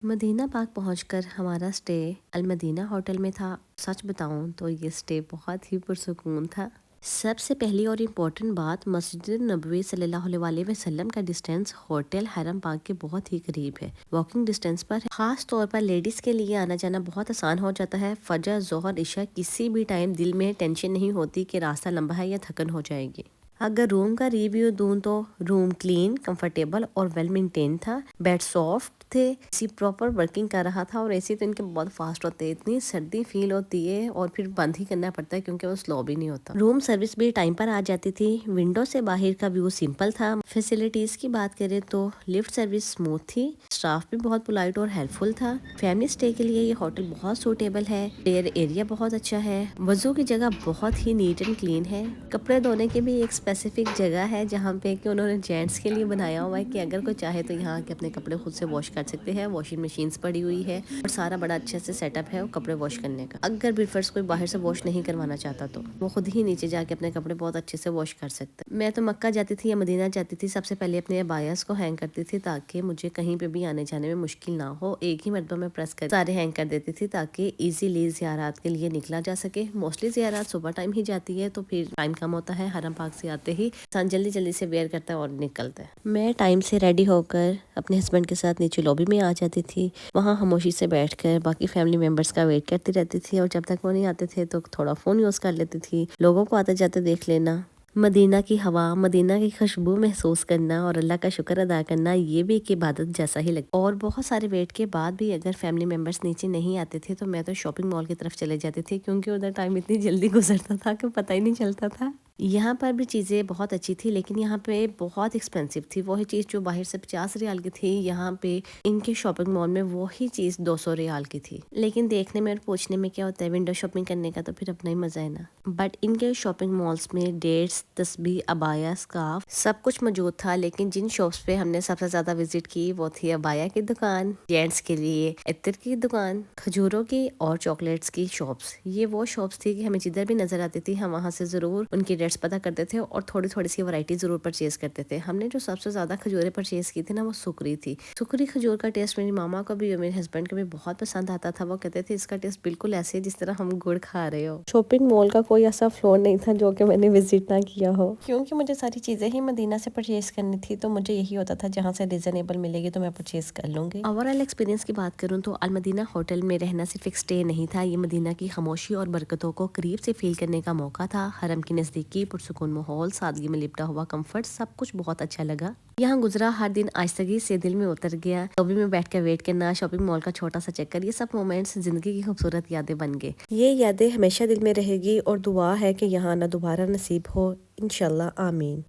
مدینہ پاک پہنچ کر ہمارا سٹے المدینہ ہوٹل میں تھا۔ سچ بتاؤں تو یہ سٹے بہت ہی پرسکون تھا۔ سب سے پہلی اور امپورٹنٹ بات، مسجد نبوی صلی اللہ علیہ وسلم کا ڈسٹینس ہوٹل حرم پاک کے بہت ہی قریب ہے، واکنگ ڈسٹینس پر ہے۔ خاص طور پر لیڈیز کے لیے آنا جانا بہت آسان ہو جاتا ہے۔ فجر، ظہر، عشاء کسی بھی ٹائم دل میں ٹینشن نہیں ہوتی کہ راستہ لمبا ہے یا تھکن ہو جائے گی۔ اگر روم کا ریویو دوں تو روم کلین، کمفرٹیبل اور ویل مینٹین تھا۔ بیڈ سافٹ تھے، اسی پراپر ورکنگ کر رہا تھا، اور اسی تو ان کے بہت فاسٹ ہوتے ہیں، اتنی سردی فیل ہوتی ہے اور پھر بند ہی کرنا پڑتا ہے کیونکہ وہ سلو بھی نہیں ہوتا۔ روم سروس بھی ٹائم پر آ جاتی تھی۔ ونڈو سے باہر کا ویو سمپل تھا۔ فیسلٹیز کی بات کریں تو لفٹ سروس سموتھ تھی، سٹاف بھی بہت پولائٹ اور ہیلپ فل تھا۔ فیملی سٹے کے لیے یہ ہوٹل بہت سوٹیبل ہے۔ ایئر ایریا بہت اچھا ہے، وضو کی جگہ بہت ہی نیٹ اینڈ کلین ہے۔ کپڑے دھونے کی بھی ایک اسپیسیفک جگہ ہے جہاں پہ کہ انہوں نے جینٹس کے لیے بنایا ہوا ہے کہ اگر کوئی چاہے تو یہاں کے اپنے کپڑے خود سے واش کر سکتے ہیں۔ واشنگ مشینز پڑی ہوئی ہے اور سارا بڑا اچھے سے سیٹ اپ ہے کپڑے واش کرنے کا۔ اگر پریفرز کوئی باہر سے واش نہیں کروانا چاہتا تو وہ خود ہی نیچے جا کے اپنے کپڑے بہت اچھے سے واش کر سکتا ہے۔ میں تو مکہ جاتی تھی یا مدینہ جاتی تھی، سب سے پہلے اپنے ابایاز کو ہینگ کرتی تھی تاکہ مجھے کہیں پہ بھی آنے جانے میں مشکل نہ ہو۔ ایک ہی مرتبہ میں پریس کر سارے ہینگ کر دیتی تھی تاکہ ایزیلی زیارات کے لیے نکلا جا سکے۔ موسٹلی زیارات صبح ٹائم ہی جاتی ہے تو پھر ٹائم کم ہوتا ہے، حرم پاک سے آتے ہی انسان جلدی جلدی سے ویئر کرتا ہے اور نکلتا ہے۔ میں ٹائم سے ریڈی ہو کر اپنے ہسبینڈ کے ساتھ نیچے لابی میں آ جاتی تھی، وہاں خاموشی سے بیٹھ کر باقی فیملی ممبرس کا ویٹ کرتی رہتی تھی، اور جب تک وہ نہیں آتے تھے تو تھوڑا فون یوز کر لیتی تھی، لوگوں کو آتے جاتے دیکھ لینا، مدینہ کی ہوا، مدینہ کی خوشبو محسوس کرنا اور اللہ کا شکر ادا کرنا، یہ بھی ایک عبادت جیسا ہی لگتا۔ اور بہت سارے ویٹ کے بعد بھی اگر فیملی ممبرس نیچے نہیں آتے تھے تو میں تو شاپنگ مال کی طرف چلے جاتی تھی کیونکہ ادھر ٹائم اتنی جلدی گزرتا تھا کہ پتہ ہی نہیں چلتا تھا۔ یہاں پر بھی چیزیں بہت اچھی تھی لیکن یہاں پہ بہت ایکسپینسو تھی۔ وہی چیز جو باہر سے 50 ریال کی تھی، یہاں پہ ان کے شاپنگ مال میں وہی چیز 200 ریال کی تھی۔ لیکن دیکھنے میں اور پوچھنے میں کیا ہوتا ہے، ونڈو شاپنگ کرنے کا تو پھر اپنا ہی مزہ ہے نا۔ بٹ ان کے شاپنگ مالز میں ڈیٹس، تسبیح، عبایا، سکارف سب کچھ موجود تھا، لیکن جن شاپس پہ ہم نے سب سے زیادہ وزٹ کی وہ تھی عبایا کی دکان، جینٹس کے لیے عطر کی دکان، کھجوروں کی اور چاکلیٹس کی شاپس۔ یہ وہ شاپس تھی کہ ہمیں جدھر بھی نظر آتی تھی ہم وہاں سے ضرور ان کی ریٹس پتہ کرتے تھے اور تھوڑی تھوڑی سی ورائٹی ضرور پرچیز کرتے تھے۔ ہم نے جو سب سے زیادہ کھجوریں پرچیز کی تھی نا وہ سکری تھی۔ سکری کھجور کا ٹیسٹ میری ماما کو بھی اور میرے ہسبینڈ کو بھی بہت پسند آتا تھا۔ وہ کہتے تھے اس کا ٹیسٹ بالکل ایسے ہے جس طرح ہم گڑ کھا رہے ہو۔ شاپنگ مال کا کوئی ایسا فلور نہیں تھا جو کہ میں نے وزٹ نہ کیا ہو، کیونکہ مجھے ساری چیزیں ہی مدینہ سے پرچیز کرنی تھی، تو مجھے یہی ہوتا تھا جہاں سے ریزنیبل ملے گی تو میں پرچیز کر لوں گی۔ اوورآل ایکسپیرینس کی بات کروں تو المدینہ ہوٹل میں رہنا صرف ایک سٹے نہیں تھا، یہ مدینہ کی خاموشی اور برکتوں کو قریب سے فیل کرنے کا موقع تھا۔ حرم کی نزدیکی، پرسکون ماحول، سادگی میں لپٹا ہوا کمفرٹ، سب کچھ بہت اچھا لگا۔ یہاں گزرا ہر دن آہستگی سے دل میں اتر گیا۔ لابی میں بیٹھ کر ویٹ کرنا، شاپنگ مال کا چھوٹا سا چکر، یہ سب مومنٹس زندگی کی خوبصورت یادیں بن گئے۔ یہ یادیں ہمیشہ دل میں رہے گی اور دعا ہے کہ یہاں آنا دوبارہ نصیب ہو، انشاءاللہ، آمین۔